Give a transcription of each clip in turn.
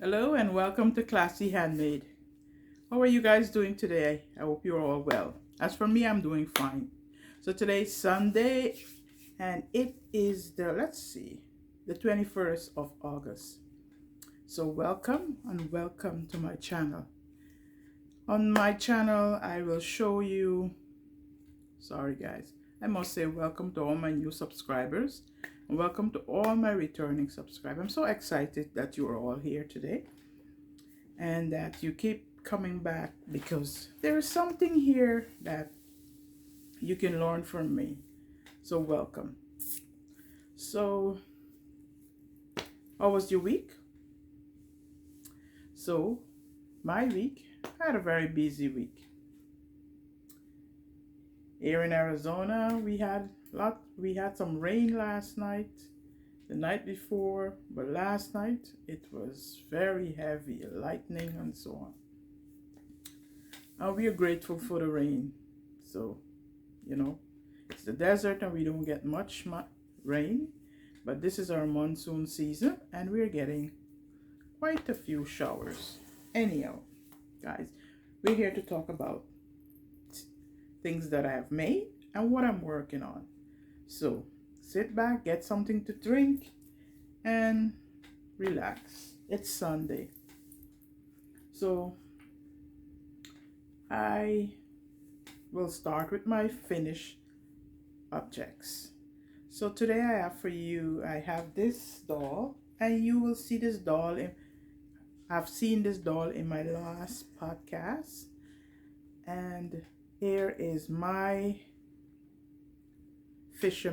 Hello and welcome to Classy Handmade. How are you guys doing today? I hope you're all well. As for me, I'm doing fine. So today's Sunday and it is the 21st of August. So welcome and welcome to my channel. On my channel, I will show you, sorry guys, I must say welcome to all my new subscribers and welcome to all my returning subscribers. I'm so excited that you are all here today and that you keep coming back because there is something here that you can learn from me. So welcome. So how was your week? So my week, I had a very busy week. Here in Arizona, we had some rain last night, the night before, but last night it was very heavy, lightning and so on. And we are grateful for the rain. So, it's the desert and we don't get much rain, but this is our monsoon season and we're getting quite a few showers. Anyhow, guys, we're here to talk about things that I have made and what I'm working on. So sit back, get something to drink, and relax. It's Sunday. So I will start with my finished objects. So today I have this doll, and you will see this doll I've seen this doll in my last podcast, and here is my fisher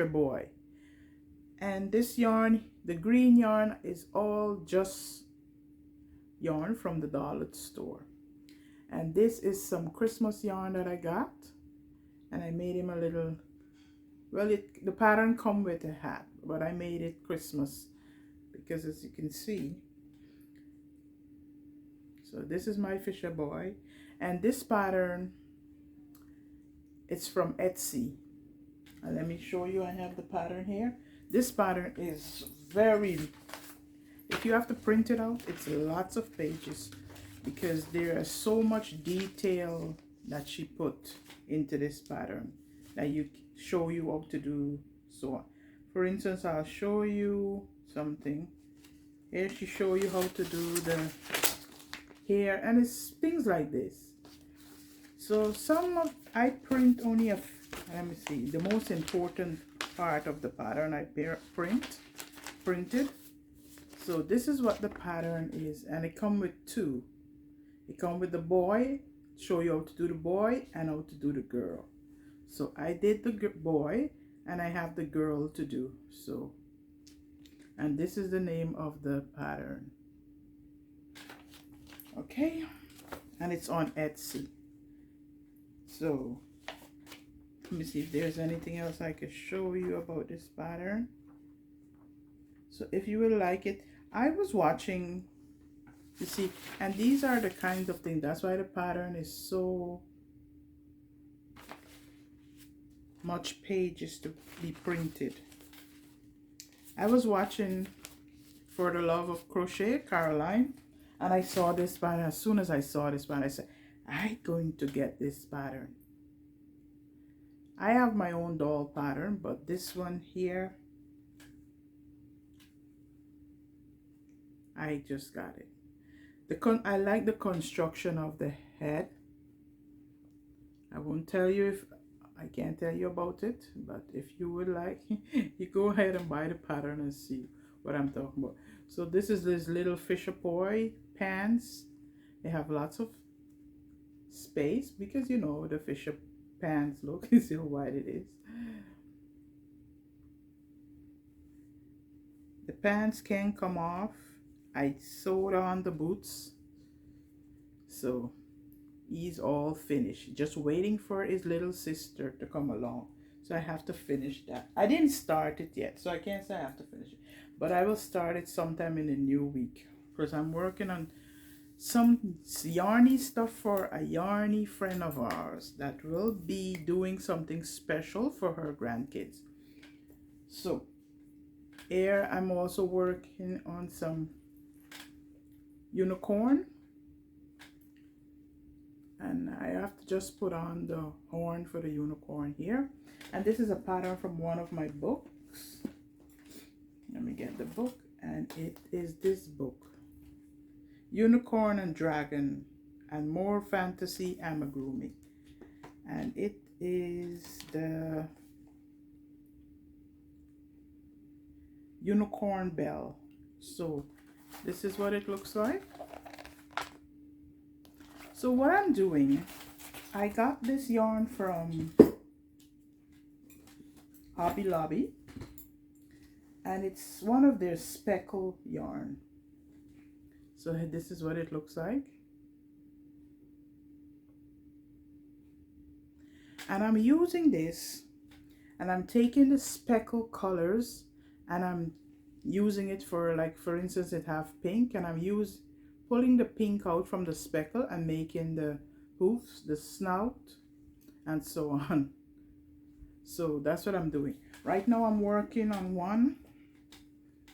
boy. And this yarn, the green yarn, is all just yarn from the dollar store. And this is some Christmas yarn that I got, and I made him a little, well, the pattern come with a hat, but I made it Christmas because, as you can see, so this is my fisher boy, and this pattern, it's from Etsy. And let me show you, I have the pattern here. This pattern is if you have to print it out, it's lots of pages because there is so much detail that she put into this pattern that you show you how to do so on. For instance, I'll show you something. Here she show you how to do the hair, and it's things like this. So I print only let me see, the most important part of the pattern I printed. So this is what the pattern is, and it come with two. It come with the boy, show you how to do the boy and how to do the girl. So I did the boy and I have the girl to do. So, and this is the name of the pattern. Okay, and it's on Etsy. So let me see if there's anything else I could show you about this pattern. So if you will like it, I was watching, you see, and these are the kinds of things, that's why the pattern is so much pages to be printed. I was watching For the Love of Crochet, Caroline, and I saw this pattern. As soon as I saw this pattern, I said, I'm going to get this pattern. I have my own doll pattern, but this one here, I just got it. I like the construction of the head. I won't tell you if I can't tell you about it, but if you would like, you go ahead and buy the pattern and see what I'm talking about. So this is this little fisher boy pants. They have lots of space because you know the fisher pants look, you see how wide it is. The pants can come off. I sewed on the boots, so he's all finished, just waiting for his little sister to come along. So I have to finish that. I didn't start it yet, so I can't say I have to finish it, but I will start it sometime in the new week because I'm working on some yarny stuff for a yarny friend of ours that will be doing something special for her grandkids. So here I'm also working on some unicorn, and I have to just put on the horn for the unicorn here. And this is a pattern from one of my books. Let me get the book, and it is this book, Unicorn and Dragon and More Fantasy Amigurumi, and it is the Unicorn Bell. So this is what it looks like. So what I'm doing, I got this yarn from Hobby Lobby, and it's one of their speckle yarn. So this is what it looks like. And I'm using this, and I'm taking the speckle colors, and I'm using it for, like, for instance, it have pink, and I'm pulling the pink out from the speckle and making the hoofs, the snout, and so on. So that's what I'm doing. Right now I'm working on one.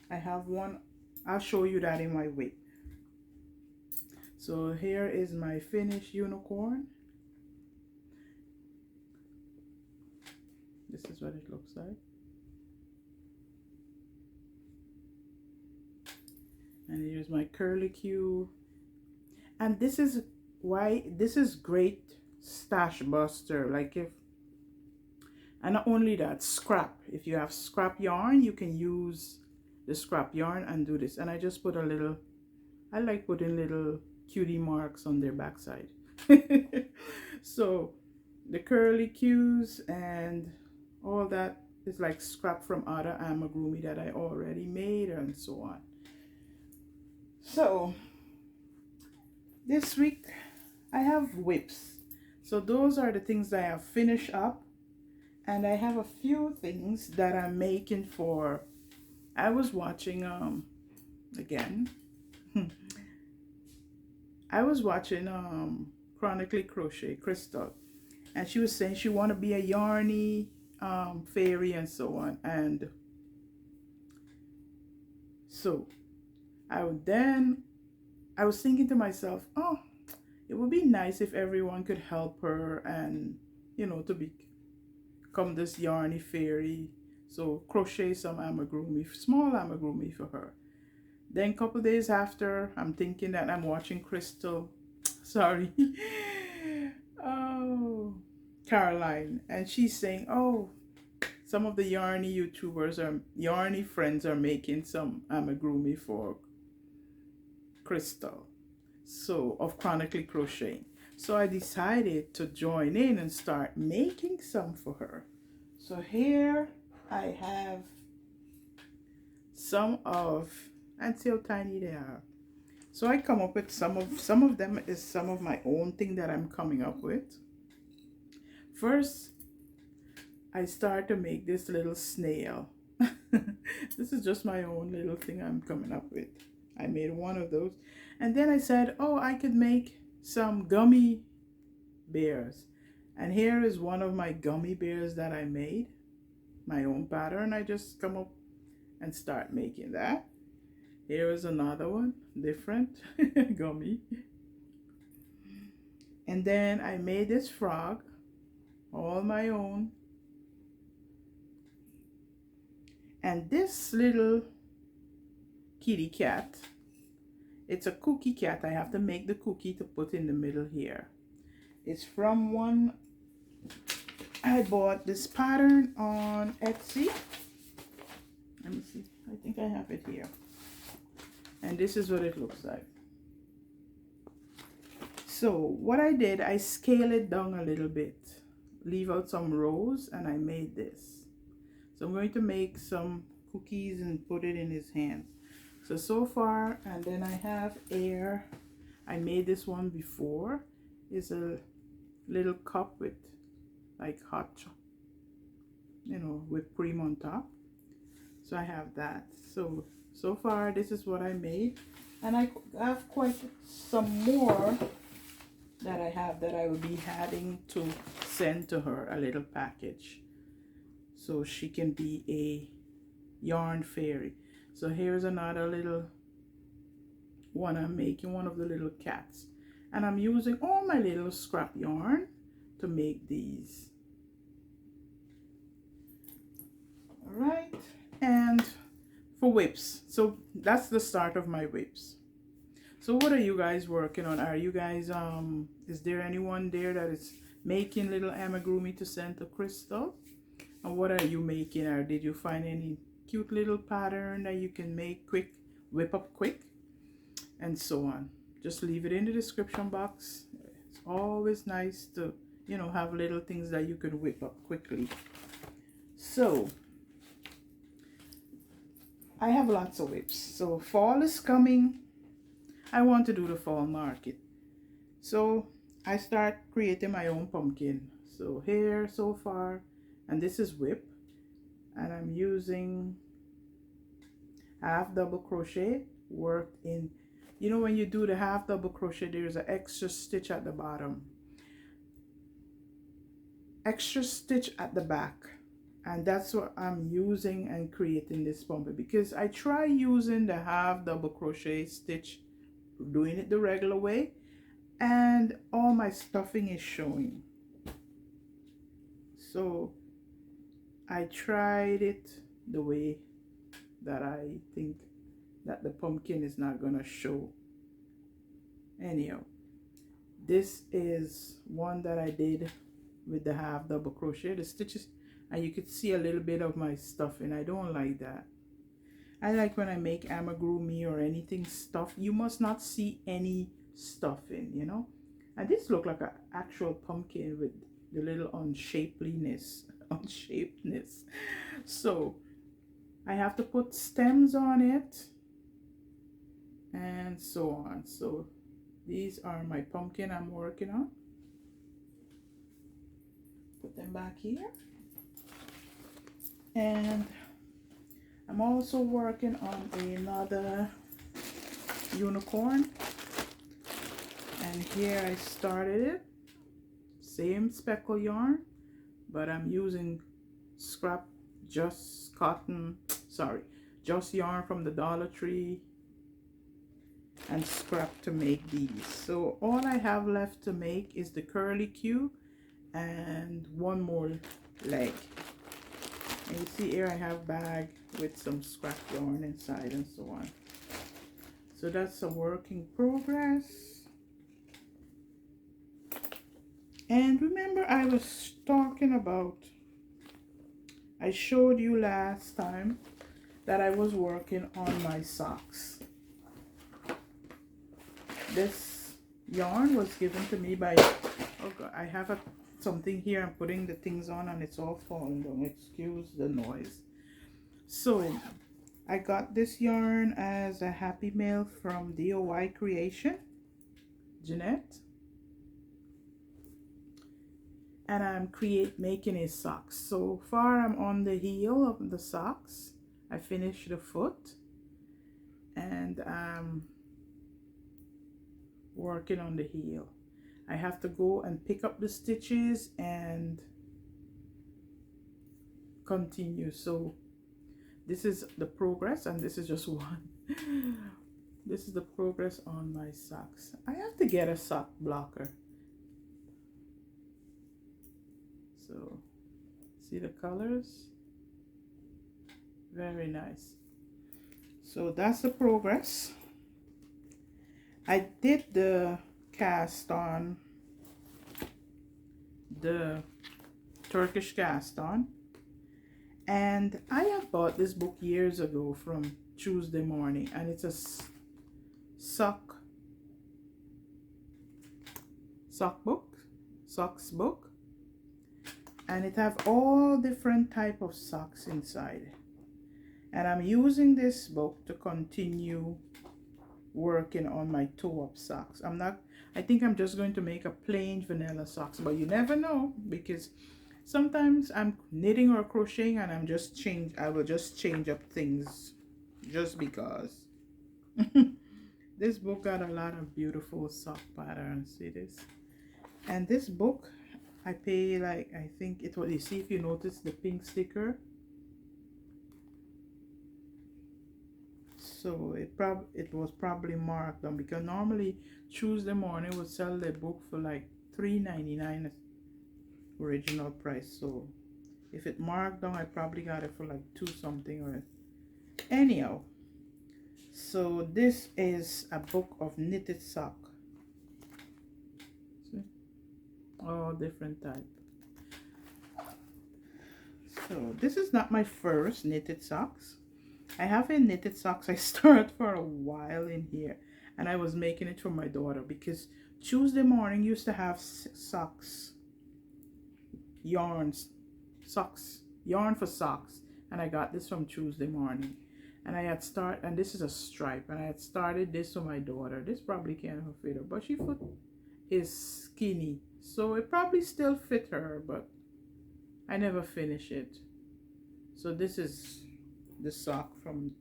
I have one. I'll show you that in my whip. So here is my finished unicorn. This is what it looks like. And here's my curlicue. And this is why this is great stash buster. Like, if, and not only that, scrap. If you have scrap yarn, you can use the scrap yarn and do this. And I just put a little, I like putting little cutie marks on their backside. So the curlicues and all that is like scrap from other amigurumi that I already made, and so on. So this week I have whips. So those are the things that I have finished up, and I have a few things that I'm making for, I was watching again I was watching Chronically Crochet, Crystal, and she was saying she want to be a yarny fairy and so on. And so I was thinking to myself, oh, it would be nice if everyone could help her, and you know, to become this yarny fairy. So crochet some amigurumi, small amigurumi for her. Then a couple days after, I'm thinking that I'm watching Crystal, sorry, oh, Caroline, and she's saying, oh, some of the yarny YouTubers yarny friends are making some amigurumi for Crystal, so of Chronically Crocheting. So I decided to join in and start making some for her. So here I have some of, and see how tiny they are. So I come up with some of them is some of my own thing that I'm coming up with. First, I start to make this little snail. This is just my own little thing I'm coming up with. I made one of those, and then I said, oh, I could make some gummy bears. And here is one of my gummy bears that I made, my own pattern. I just come up and start making that. Here is another one, different, gummy. And then I made this frog, all my own. And this little kitty cat, it's a cookie cat. I have to make the cookie to put in the middle here. It's from one, I bought this pattern on Etsy. Let me see, I think I have it here. And this is what it looks like. So what I did, I scaled it down a little bit, leave out some rows, and I made this. So I'm going to make some cookies and put it in his hands. So far, and then I have air. I made this one before. It's a little cup with like hot, you know, whipped cream on top. So I have that. So far, this is what I made. And I have quite some more that I have that I will be having to send to her, a little package, so she can be a yarn fairy. So here's another little one I'm making, one of the little cats. And I'm using all my little scrap yarn to make these. All right, and for whips, so that's the start of my whips. So what are you guys working on? Are you guys is there anyone there that is making little amigurumi to send to Crystal? And what are you making? Or did you find any cute little pattern that you can make quick, whip up quick, and so on? Just leave it in the description box. It's always nice to, you know, have little things that you can whip up quickly. So I have lots of whips. So fall is coming. I want to do the fall market. So I start creating my own pumpkin. So here so far, and this is whip, and I'm using half double crochet worked in, you know, when you do the half double crochet, there's an extra stitch at the bottom, extra stitch at the back, and that's what I'm using and creating this pumpkin, because I try using the half double crochet stitch, doing it the regular way, and all my stuffing is showing. So I tried it the way that I think that the pumpkin is not gonna show. Anyhow, this is one that I did with the half double crochet, the stitches, and you could see a little bit of my stuffing. I don't like that. I like when I make amigurumi or anything stuffed, you must not see any stuffing, you know. And this looked like an actual pumpkin with the little unshapedness. So I have to put stems on it and so on. So these are my pumpkin I'm working on. Put them back here. And I'm also working on another unicorn, and here I started it, same speckle yarn, but I'm using scrap, just yarn from the Dollar Tree and scrap to make these. So all I have left to make is the curly Q and one more leg. And you see here I have bag with some scrap yarn inside and so on. So that's a work in progress. And remember, I was talking about, I showed you last time that I was working on my socks. This yarn was given to me by, oh God, I have something here. I'm putting the things on and it's all falling down. Excuse the noise. So I got this yarn as a Happy Mail from DIY Creation, Jeanette. And I'm making a sock. So far I'm on the heel of the socks. I finished the foot and I'm working on the heel. I have to go and pick up the stitches and continue. So this is the progress, and this is just one. This is the progress on my socks. I have to get a sock blocker. So see the colors, very nice. So that's the progress. I did the cast on, the Turkish cast on, and I have bought this book years ago from Tuesday Morning, and it's a socks book, and it have all different type of socks inside, and I'm using this book to continue working on my toe-up socks. I think I'm just going to make a plain vanilla socks, but you never know, because sometimes I'm knitting or crocheting and I will just change up things just because. This book got a lot of beautiful sock patterns. See this? And this book I pay, like, I think it was, you see, if you notice the pink sticker. So it was probably marked down, because normally Tuesday morning would sell their book for like $3.99 original price. So if it marked down, I probably got it for like 2 something, or anyhow. So this is a book of knitted sock. See? All different type. So this is not my first knitted socks. I have a knitted socks I started for a while in here, and I was making it for my daughter because Tuesday morning used to have socks, yarns, socks, yarn for socks, and I got this from Tuesday morning, and I had started, and this is a stripe, and I had started this for my daughter. This probably can't fit her, but she foot is skinny, so it probably still fit her, but I never finish it. So this is the sock from,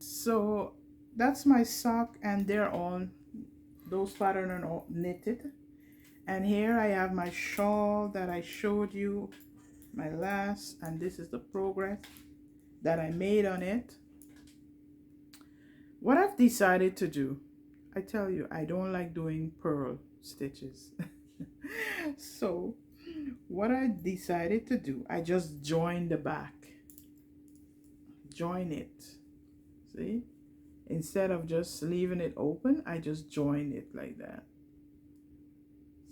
so that's my sock, and they're all, those patterns are all knitted. And here I have my shawl that I showed you, my last, and this is the progress that I made on it. What I've decided to do, I tell you, I don't like doing purl stitches. So what I decided to do, I just join the back, join it, see, instead of just leaving it open, I just join it like that.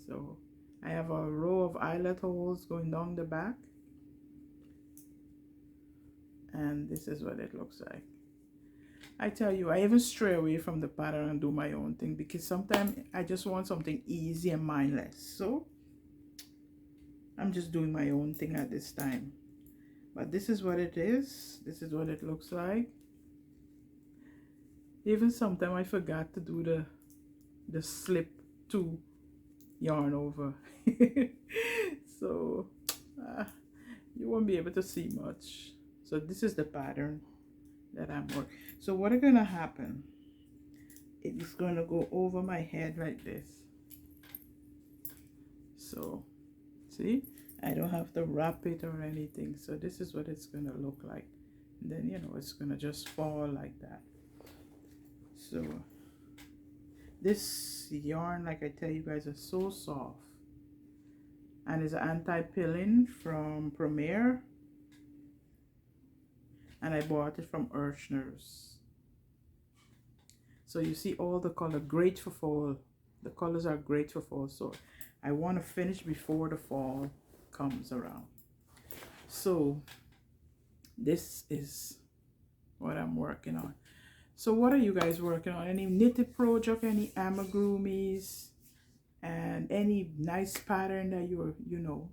So I have a row of eyelet holes going down the back, and this is what it looks like. I tell you, I even stray away from the pattern and do my own thing, because sometimes I just want something easy and mindless. So I'm just doing my own thing at this time. But this is what it is. This is what it looks like. Even sometimes I forgot to do the slip to yarn over. So you won't be able to see much. So this is the pattern that I'm working. So what is going to happen, it is going to go over my head like this. So see, I don't have to wrap it or anything. So this is what it's going to look like. And then, you know, it's going to just fall like that. So this yarn, like I tell you guys, is so soft, and it's anti-pilling from Premier, and I bought it from Urshner's. So you see all the color, great for fall. The colors are great for fall, so I want to finish before the fall comes around. So this is what I'm working on. So what are you guys working on? Any knitted project, any amigurumis, and any nice pattern that you know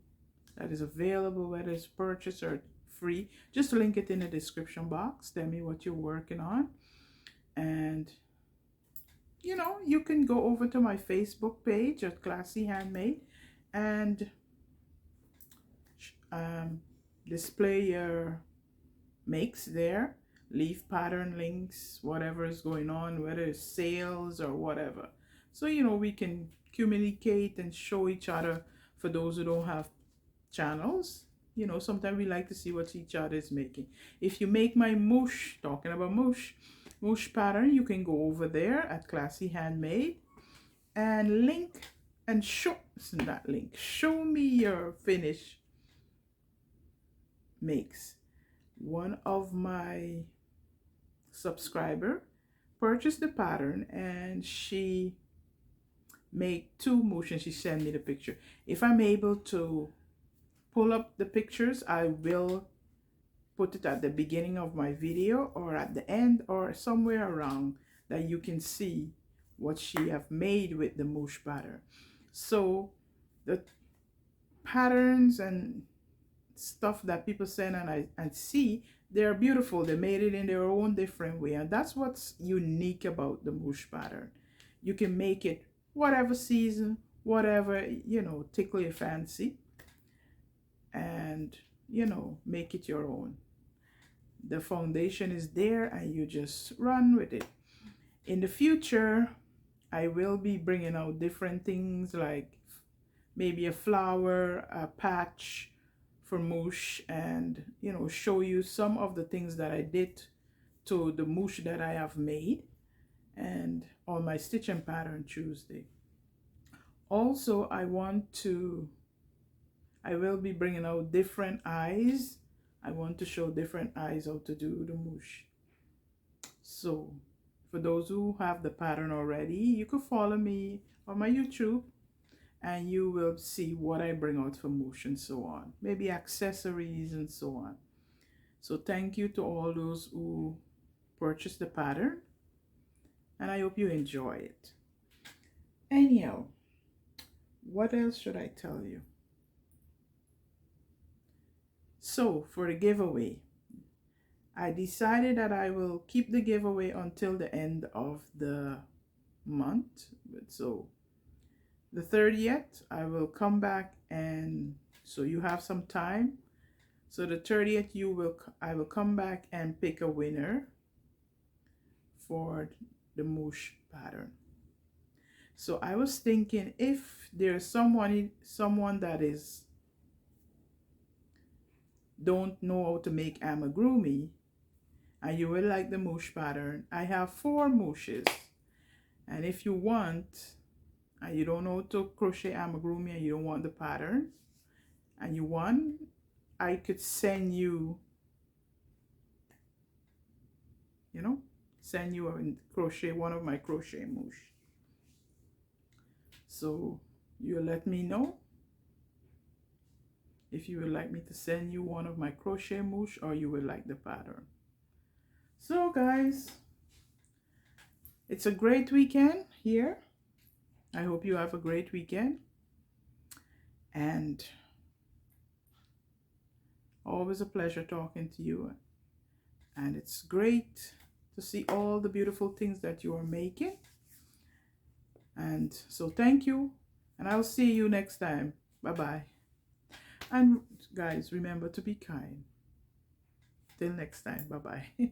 that is available, whether it's purchased or free, just link it in the description box. Tell me what you're working on, and you know, you can go over to my Facebook page at ClasiHandmade and display your makes there, leave pattern links, whatever is going on, whether it's sales or whatever, so you know we can communicate and show each other. For those who don't have channels, you know, sometimes we like to see what each other is making. If you make my moosh, talking about moosh pattern, you can go over there at ClasiHandmade and link and show, not link, show me your finish makes. One of my subscriber purchased the pattern, and she made 2 motions. She sent me the picture. If I'm able to pull up the pictures, I will put it at the beginning of my video or at the end or somewhere around, that you can see what she have made with the moosh pattern. So the patterns and stuff that people send and I see, they're beautiful. They made it in their own different way, and that's what's unique about the moosh pattern. You can make it whatever season, whatever, you know, tickle your fancy, and you know, make it your own. The foundation is there and you just run with it. In the future, I will be bringing out different things, like maybe a flower, a patch for moosh and, you know, show you some of the things that I did to the moosh that I have made and on my stitching pattern Tuesday. Also, I will be bringing out different eyes. I want to show different eyes how to do the moosh. So for those who have the pattern already, you could follow me on my YouTube and you will see what I bring out for moosh and so on. Maybe accessories and so on. So thank you to all those who purchased the pattern, and I hope you enjoy it. Anyhow, what else should I tell you? So for the giveaway, I decided that I will keep the giveaway until the end of the month. So the 30th, I will come back, and so you have some time. So the 30th, I will come back and pick a winner for the moosh pattern. So I was thinking, if there's someone that is don't know how to make amigurumi and you will like the moosh pattern, I have 4 mooshes. And if you want, and you don't know how to crochet amigurumi and you don't want the pattern, and you want, I could send you, send you one of my crochet moosh. So you let me know if you would like me to send you one of my crochet moosh or you would like the pattern. So guys, it's a great weekend here. I hope you have a great weekend, and always a pleasure talking to you, and it's great to see all the beautiful things that you are making. And so thank you, and I'll see you next time. Bye-bye. And guys, remember to be kind. Till next time. Bye-bye.